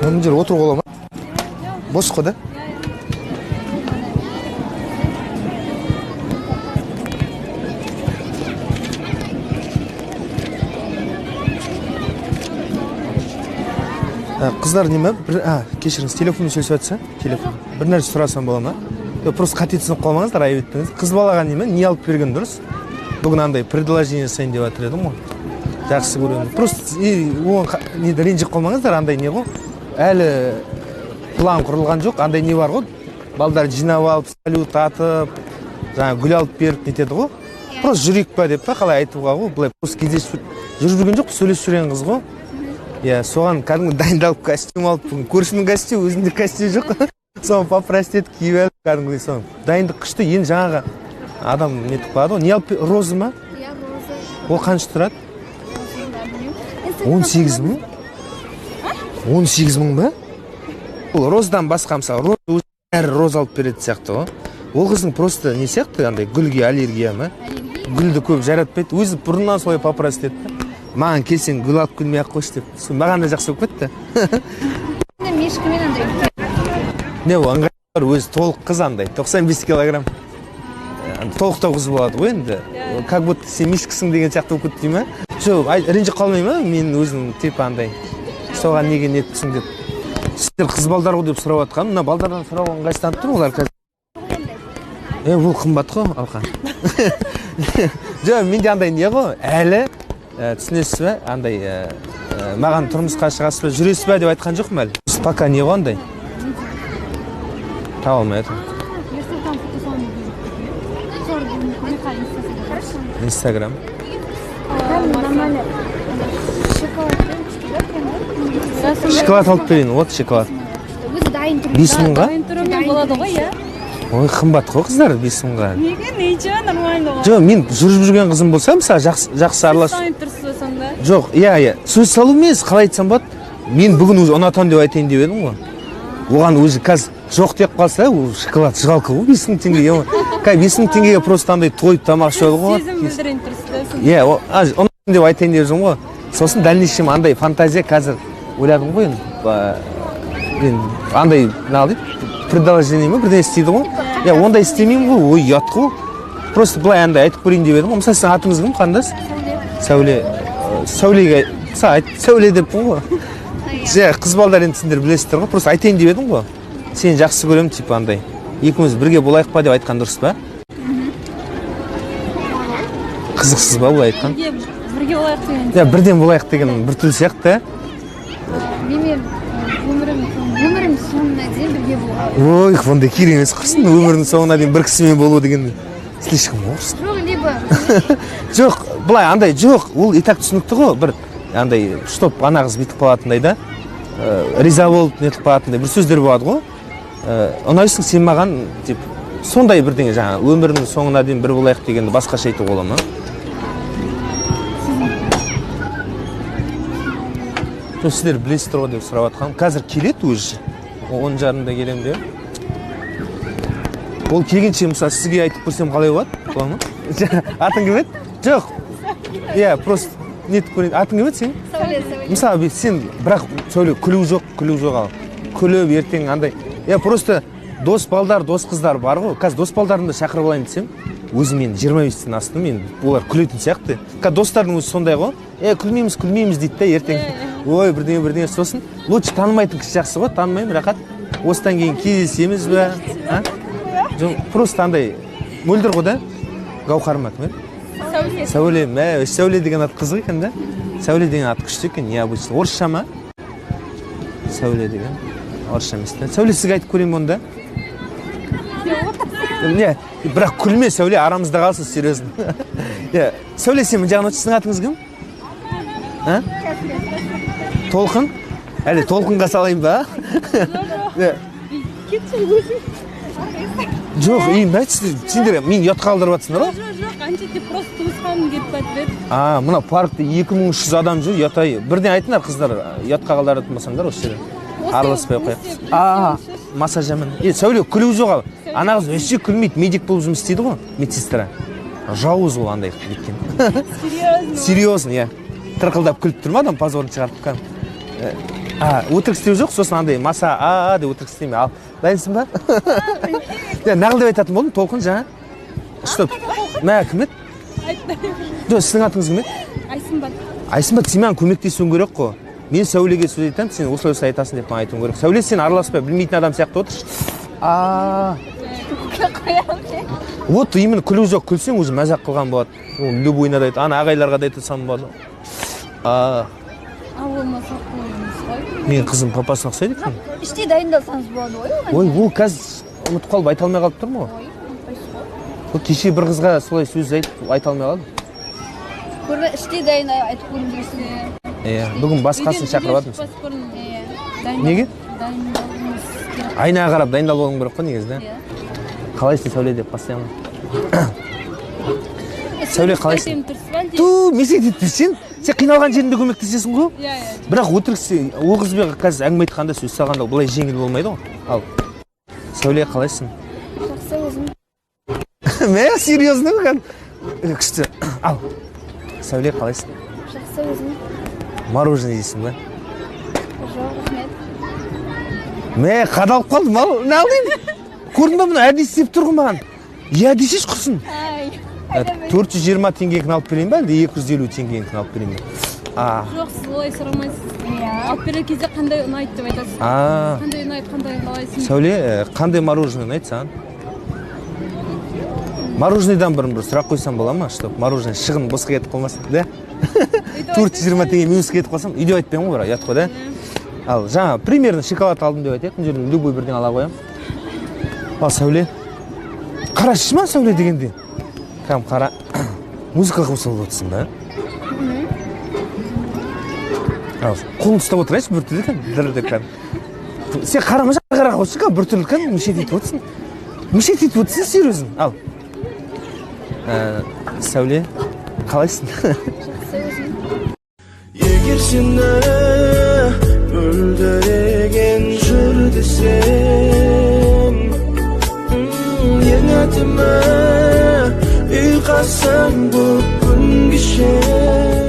Мына жер отыруға бола ма? Бос қой да? Қыздар неме? Кешіріңіз, телефонмен сөйлесіп жатса? Телефон. Bir нәрсе сұрасам бола ма? Просто қате түсініп қалмаңыздар, айып етпеңіз. Қыз балаға неме? Не алып берген дұрыс? Бүгін андай предложение жасайын деп жатыр едім ғой. Жақсы көремін. Просто оған не ренжіп қалмаңыздар, андай не ғой. Әлі план құрылған жоқ, андай не бар ғой. Балдар жинап алып, салют атып, жаңа гүл алып беріп нетеді ғой. Просто жүрейік па деп па, қалай айтуға ғой. Былай просто кездесіп жүріп жүрген жоқ, сөйлесіп жүрген қыз ғой. Я соған кәдімгі дайындалып костюм алып, бүгін көршінің костюм, өзінде костюм жоқ. Соны попросить етіп киіп алып, кәдімгідей соны. Дайындық күшті, енді жаңағы адам нетіп қалады ғой. Не алып розы ма? Иә, розы. Ол қанша тұрады? 18 мың? 18 мың ба? Ол розыдан басқа мысалы, әр роз алып береді сияқты ғой. Ол қыздың просто не сияқты, андай гүлге аллергия ма? Гүлді көп жаратпайды. Өзі бұрыннан солай попросить етті. Маған келсең гүл алып келмей ақ қойшы деп. Маған да жақсы болып кетті. Мешкімен андай. Не ол ыңғайлар өзі толық қыз андай, 95 килограмм. Толықтау қыз болады ғой енді. Как будто сен мешкісің деген сияқты болып кетті ма? Жоқ, ренжіп қалмай ма? Мен өзім типа андай. Соған неге нетіпсің деп. Сіздер қыз балдар ғой деп сұрап жатқан. Мына балдардан сұрауға ыңғайсызданып тұр олар қазір. Бұл қымбат қой, Алқан. Жоқ, менде андай не ғой? Әлі түсінесіз бе? Андай маған тұрмысқа шығасыз ба, жүресіз бе деп айтқан жоқпын әлі. Пока не ғой андай? Таба алмай жатырмын. Инстаграм. Шоколад алып берейін, вот шоколад. 5 мыңға? Болады ғой, иә. Ой, қымбат қой қыздар, 5 мыңға. Неге, нейче, нормально ғой. Жоқ, мен жүріп жүрген қызым болса, мысалы жақсы аралас. Сөз тұрсыз сонда. Жоқ, иә. Сөз салу емес, қалай айтсам болады? Мен бүгін өзі ұнатам деп айтайын деп едім ғой. Оған өзі қазір жоқ деп қалса, ол шоколад жалқы ғой, 5 мың теңге. 5 мың теңгеге просто андай тойып тамақ ішіп ғой. Сезім білдірейін тұрсыз. Иә, ұнатам деп айтайын деп жүрмін ғой. Сосын дальнейшем андай фантазия қазір ойладым ғой енді. Андай, не предложение ме, бірден істейді ғой. Я, онда істемеймін ғой, ой, ұят қой. Просто былай андай айтып көрейін деп едім ғой. Мысалы, сіздің атыңыз кім, қандас? Сәуле. Сәулеге, Сәуле деп ғой. Қыз балдар енді сендер білесіздер ғой. Просто айтайын деп едім ғой. Сені жақсы көремін, типа андай. Екеуміз бірге болайық па деп айтқан дұрыс па? Қызықсыз ба бұл айтқан? Бірге болайық деген. Я, бірден болайық деген бір түр сияқты. Мен өмірім соңына дейін бірге болайық. Ой, ондай керек емес қырсын, өмірдің соңына дейін бір кісімен болу деген слишком орыс. Жоқ, либо Жоқ, былай андай жоқ, ол и так түсінікті ғой, бір андай чтоб ана қыз бүйтіп қалатындай да, риза болып нетіп қалатындай бір сөздер болады ғой. Ұнайсың сен маған деп сондай бірдеңе жаңа өмірінің соңына дейін бір болайық дегенді басқаша айтуға бола ма? Сіздер білесіздер ғой деп сұрап жатқаным. Қазір келеді өзі. 10:30-да келем деп. Ол келгенше мысалы сізге айтып көрсем қалай болады? Болады ма? Атың кім еді? Жоқ. Иә, просто нетіп көрейін. Атың кім еді сен? Сәуле. Мысалы сен бірақ сөйле күлу жоқ ал. Күліп ертең андай. Я просто дос балдар, дос қыздар бар ғой. Қазір дос балдарымды шақырып алайын десем, өзі мен 25-тен астым, мен олар күлетін сияқты. Қазір достардың өзі сондай ғой. Күлмейміз дейді да ертең. Ой, бірдеңе сосын. Лучше танымайтын кісі жақсы ғой, танымаймын, рахат. Осыдан кейін кездесеміз бе? Просто андай мөлдір ғой да? Гаухар ма кім еді? Сәуле. Сәуле деген ат қызық екен да? Сәуле деген ат күшті екен, необычно. Орысша ма? Сәуле деген. Орысша емес та. Сәуле сізге айтып көрейін онда? Не, бірақ күлме, Сәуле, арамызда қалсын, серьезно. Сәуле, сен жағын өтсіздің атыңыз кім? Толқын? Әлі толқынға салайын ба? Жоқ, бәйт сендер, мен ұят қалдырып атсыңдар ғой? Жоқ, анчете просто туысқаным кетіп бәтбет. Мына паркта 2300 адам жүр, ұятай. Бірден айтыңдар қыздар, ұятқа қалдыратын болсаңдар осы жерде. Араласпай қояқпыз. Массажамын. Сәуле, күлу жоқ ал. Ана қыз өше күлмейді, медик болып жұмыс істейді ғой, медсестра. Жауыз ол андай кеткен. Серьезно? Серьезно, иә. Тырқылдап күліп тұр ма адам, позорын шығартып кәм. өтірік істеу жоқ, сосын андай маса деп өтірік істеме. Ал, дайынсың ба? Нағыл деп айтатын болдым, толқын жаңа. Что? Мә, кім еді? Сіздің атыңыз кім еді? Айсымбат. Айсымбат, сен маған көмектесуің керек қой. Мен Сәулеге сөз айтамын, сен осылай айтасың деп маған айтуың керек. Сәуле, сен араласпай, білмейтін адам сияқты отыршы. Вот именно күлу жоқ, күлсең өзі мазақ қылған болады. Любойына да айтады, ағайларға да айтсам болады. Болмаса қойыңыз ғой. Мен қызым папасына ұқсайды екен. Іште дайындалсаңыз болады ғой. Ой, ол қазір ұмытып қалып айта алмай қалып тұрмын ғой. Ол кеше бір қызға солай сөз айта алмай қалдым. Көрі іште дайын айтып көріңіздер. Бүгін басқасын шақырып жатырмыз. Неге? Айнаға қарап дайындал болуың керек қой негізі. Қалайсың Сәуле деп бастаймын. Сәуле қалайсың? Мен секретті сен қиналған жерінде көмектесесің ғой. Бірақ өтірік ол қызбен қазір әңгіме айтқанда сөз салғанда бұлай жеңіл болмайды ғой. Ал Сәуле қалайсың? Жақсы өзім. Мә, серьезно ма? Күшті. Ал Сәуле қалайсың? Жақсы өзім. Мороженое дейсің ба? Жоқ, рахмет. Мә, қадалып қалдым, ал не алдың? Көрдің ба, бұны әдейі істеп тұрғын маған. Десеш құрсын. 420 теңгені алып берейін ба, әлде 250 теңгені алып берейін ба? Жоқ, сіз олай сұрамайсыз. Алып берер кезде қандай ұнайды деп айтасыз. Қандай ұнайды, қандай қалайсың. Сәуле, қандай мороженое ұнайды саған? Мороженайдан бір сұрақ қойсам бола ма, чтобы мороженое шығын босқа кетіп қалмасын, да? 420 теңге минусқа кетіп қалсам, үйде айтпаймын ғой, ұят қой, да? Ал жаңа примерно шоколад алдым деп айтайық, мына жерден любой бірден ала қоямын. Ал Сәуле, қарашы ма Сәуле дегенде? Кәм қара, музыкалық қосылып отырсың ба? Ал қолын ұстап отырайшы, бір түрлі кәм, дірілді кәм. Сен қарама жаққа қараға отырсың кәм, бір түрлі кәм, мүшет етіп отырсың. Мүшет етіп отырсың, серьезно. Ал Сәуле, қалайсың? Жақсы өзім. Егер сені мөлдіреген жыр десем, ең әдемі ұйқасаң бұл күн кешем.